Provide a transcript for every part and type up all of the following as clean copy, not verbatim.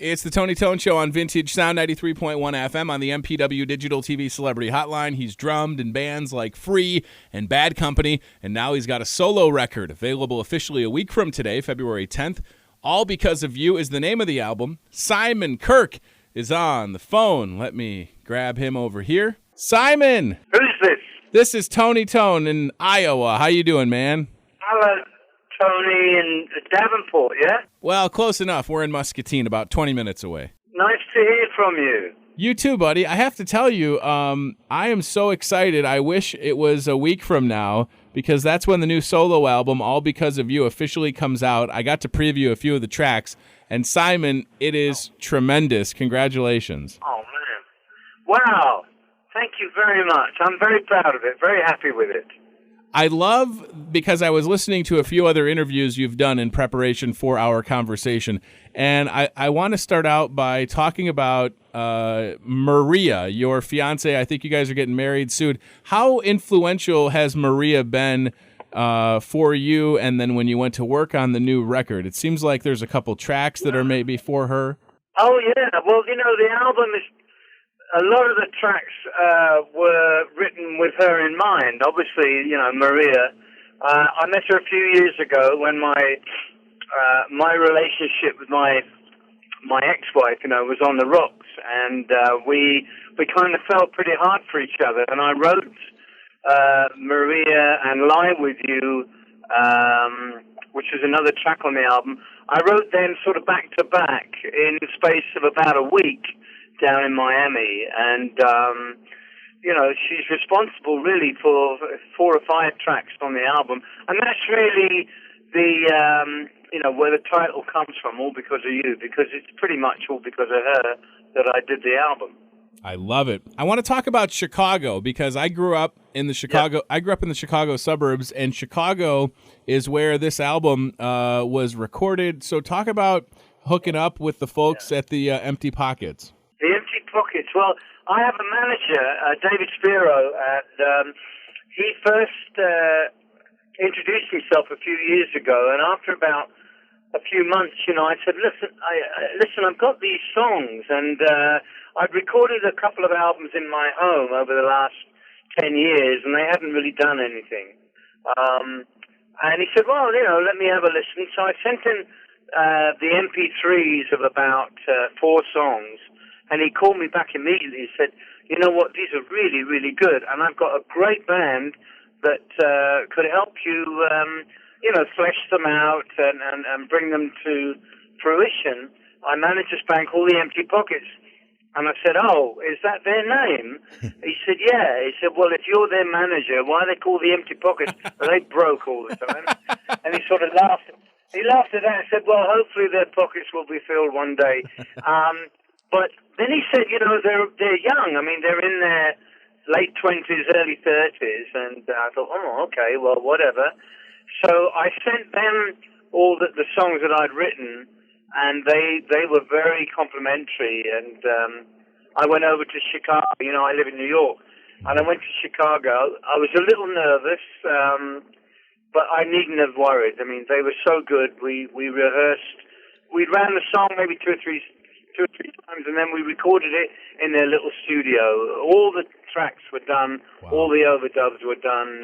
It's the Tony Tone Show on Vintage Sound 93.1 FM on the MPW Digital TV Celebrity Hotline. He's drummed in bands like Free and Bad Company, and now he's got a solo record available officially a week from today, February 10th. All Because of You is the name of the album. Simon Kirke is on the phone. Let me grab him over here. Simon! Who's this? This is Tony Tone in Iowa. How you doing, man? Hello, Tony in Davenport, yeah? Well, close enough. We're in Muscatine, about 20 minutes away. Nice to hear from you. You too, buddy. I have to tell you, I am so excited. I wish it was a week from now, because that's when the new solo album, All Because of You, officially comes out. I got to preview a few of the tracks, and Simon, it is tremendous. Congratulations. Oh, man. Wow. Thank you very much. I'm very proud of it, very happy with it. I love, because I was listening to a few other interviews you've done in preparation for our conversation, and I want to start out by talking about Maria, your fiance. I think you guys are getting married soon. How influential has Maria been for you, and then when you went to work on the new record? It seems like there's a couple tracks that are maybe for her. Oh, yeah. Well, the album is... A lot of the tracks were written with her in mind. Obviously, Maria. I met her a few years ago when my relationship with my ex-wife, was on the rocks, and we kind of felt pretty hard for each other. And I wrote Maria and Lie With You, which was another track on the album. I wrote them sort of back to back in the space of about a week down in Miami, and she's responsible really for 4 or 5 tracks on the album, and that's really the where the title comes from, All Because of You, because it's pretty much all because of her that I did the album. I love it. I want to talk about Chicago, because I grew up in the Chicago suburbs, and Chicago is where this album was recorded. So talk about hooking up with the folks at the Empty Pockets. The Empty Pockets. Well, I have a manager, David Spiro, and he first introduced himself a few years ago. And after about a few months, I said, "Listen, I've got these songs, and I'd recorded a couple of albums in my home over the last 10 years, and they hadn't really done anything." And he said, "Well, let me have a listen." So I sent him the MP3s of about 4 songs. And he called me back immediately and said, "You know what, these are really, really good. And I've got a great band that could help you, flesh them out and bring them to fruition. I manage this band called the Empty Pockets." And I said, "Oh, is that their name?" He said, "Yeah." He said, "Well, if you're their manager, why are they called the Empty Pockets? Are they broke all the time?" And he sort of laughed. He laughed at that and said, "Well, hopefully their pockets will be filled one day." But then he said, they're young. I mean, they're in their late 20s, early 30s. And I thought, oh, okay, well, whatever. So I sent them all the songs that I'd written, and they were very complimentary. And I went over to Chicago. I live in New York. And I went to Chicago. I was a little nervous, but I needn't have worried. I mean, they were so good. We rehearsed. We ran the song maybe two or three times, and then we recorded it in their little studio. All the tracks were done. Wow. All the overdubs were done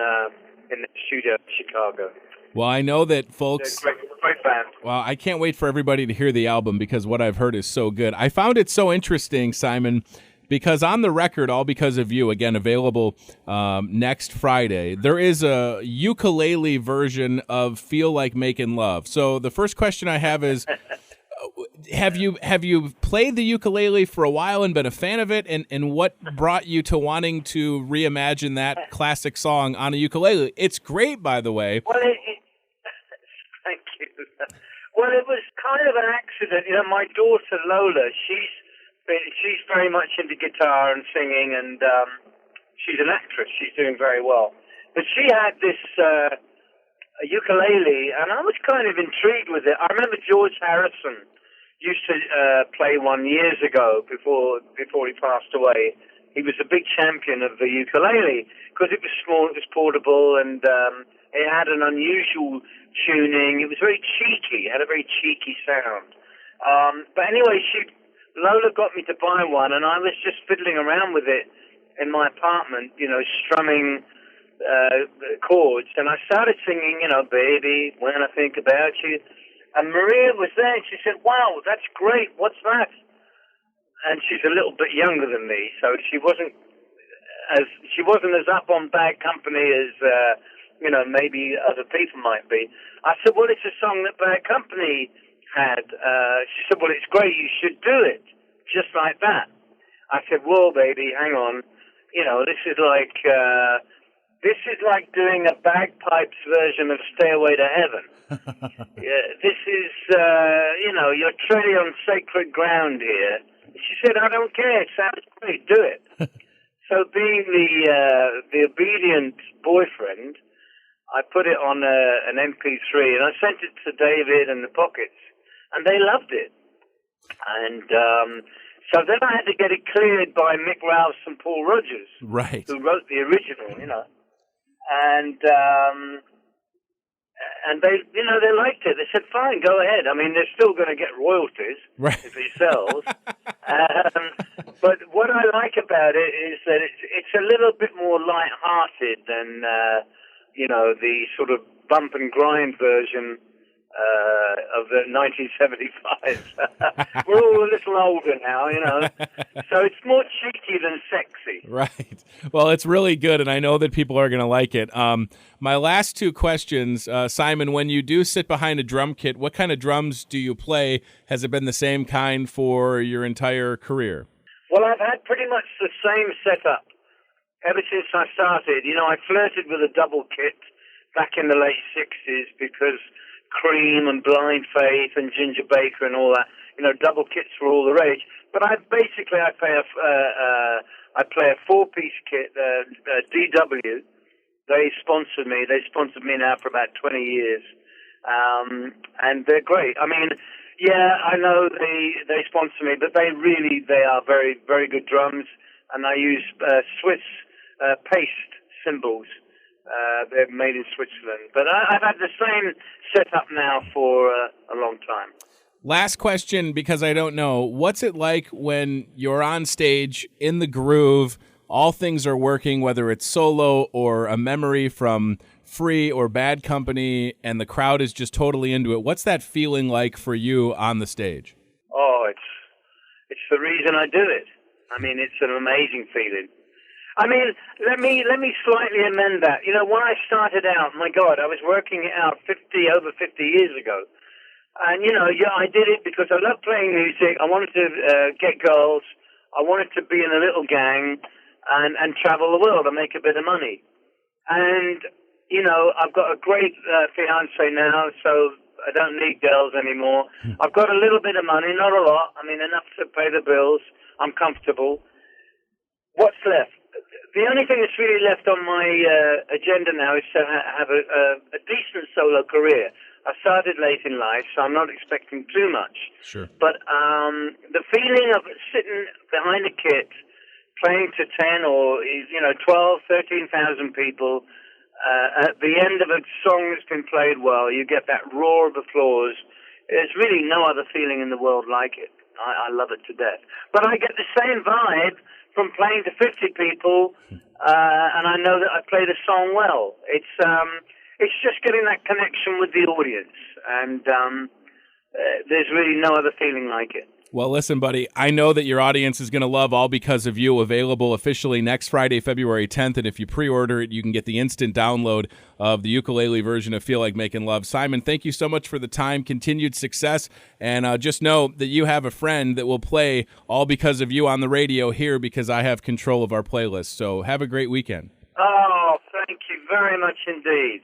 in the studio in Chicago. Well, I know that folks... Great band. Well, I can't wait for everybody to hear the album, because what I've heard is so good. I found it so interesting, Simon, because on the record, All Because of You, again, available next Friday, there is a ukulele version of Feel Like Making Love. So the first question I have is... Have you played the ukulele for a while and been a fan of it, and what brought you to wanting to reimagine that classic song on a ukulele? It's great, by the way. Well, thank you. Well, it was kind of an accident. My daughter Lola, she's very much into guitar and singing, and she's an actress. She's doing very well. But she had this ukulele, and I was kind of intrigued with it. I remember George Harrison used to play one years ago before he passed away. He was a big champion of the ukulele because it was small, it was portable, and it had an unusual tuning. It was very cheeky. It had a very cheeky sound. But anyway, Lola got me to buy one, and I was just fiddling around with it in my apartment, strumming chords, and I started singing, "Baby, when I think about you." And Maria was there, and she said, "Wow, that's great. What's that?" And she's a little bit younger than me, so she wasn't as up on Bad Company as maybe other people might be. I said, "Well, it's a song that Bad Company had." She said, "Well, it's great. You should do it just like that." I said, "Whoa, baby, hang on. This is like doing a bagpipes version of Stairway to Heaven. This is, you're treading on sacred ground here." She said, "I don't care. It sounds great. Do it." So being the obedient boyfriend, I put it on an MP3, and I sent it to David and the Pockets, and they loved it. And so then I had to get it cleared by Mick Rouse and Paul Rogers, right, who wrote the original, And they liked it. They said, "Fine, go ahead." I mean, they're still going to get royalties if he sells. But what I like about it is that it's a little bit more light-hearted than the sort of bump and grind version of the 1975. We're all a little older now, so it's more cheeky than sexy. Right. Well, it's really good, and I know that people are going to like it. My last two questions, Simon, when you do sit behind a drum kit, what kind of drums do you play? Has it been the same kind for your entire career? Well, I've had pretty much the same setup ever since I started. I flirted with a double kit back in the late 60s because Cream and Blind Faith and Ginger Baker and all that, double kits were all the rage. But I play a four-piece kit, DW. They sponsored me. They sponsored me now for about 20 years, and they're great. I mean, yeah, I know they sponsor me, but they are very, very good drums, and I use Swiss paste cymbals. They're made in Switzerland. But I've had the same setup now for a long time. Last question, because I don't know. What's it like when you're on stage, in the groove, all things are working, whether it's solo or a memory from Free or Bad Company, and the crowd is just totally into it? What's that feeling like for you on the stage? Oh, it's the reason I do it. I mean, it's an amazing feeling. I mean, let me slightly amend that. When I started out, my God, I was working it out over 50 years ago. And, I did it because I love playing music. I wanted to get girls. I wanted to be in a little gang and travel the world and make a bit of money. And, I've got a great fiancé now, so I don't need girls anymore. I've got a little bit of money, not a lot. I mean, enough to pay the bills. I'm comfortable. What's left? The only thing that's really left on my agenda now is to have a decent solo career. I started late in life, so I'm not expecting too much. Sure. But the feeling of sitting behind a kit, playing to 10 or 12, 13,000 people, at the end of a song that's been played well, you get that roar of applause. There's really no other feeling in the world like it. I love it to death. But I get the same vibe from playing to 50 people, and I know that I play the song well. It's just getting that connection with the audience, and there's really no other feeling like it. Well, listen, buddy, I know that your audience is going to love All Because of You, available officially next Friday, February 10th, and if you pre-order it, you can get the instant download of the ukulele version of Feel Like Making Love. Simon, thank you so much for the time, continued success, and just know that you have a friend that will play All Because of You on the radio here because I have control of our playlist. So have a great weekend. Oh, thank you very much indeed.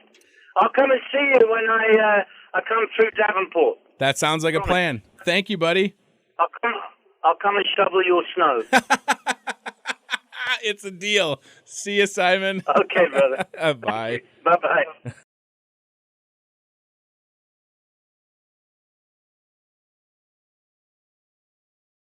I'll come and see you when I come through Davenport. That sounds like a plan. Thank you, buddy. I'll come and shovel your snow. It's a deal. See you, Simon. Okay, brother. Bye. Bye-bye.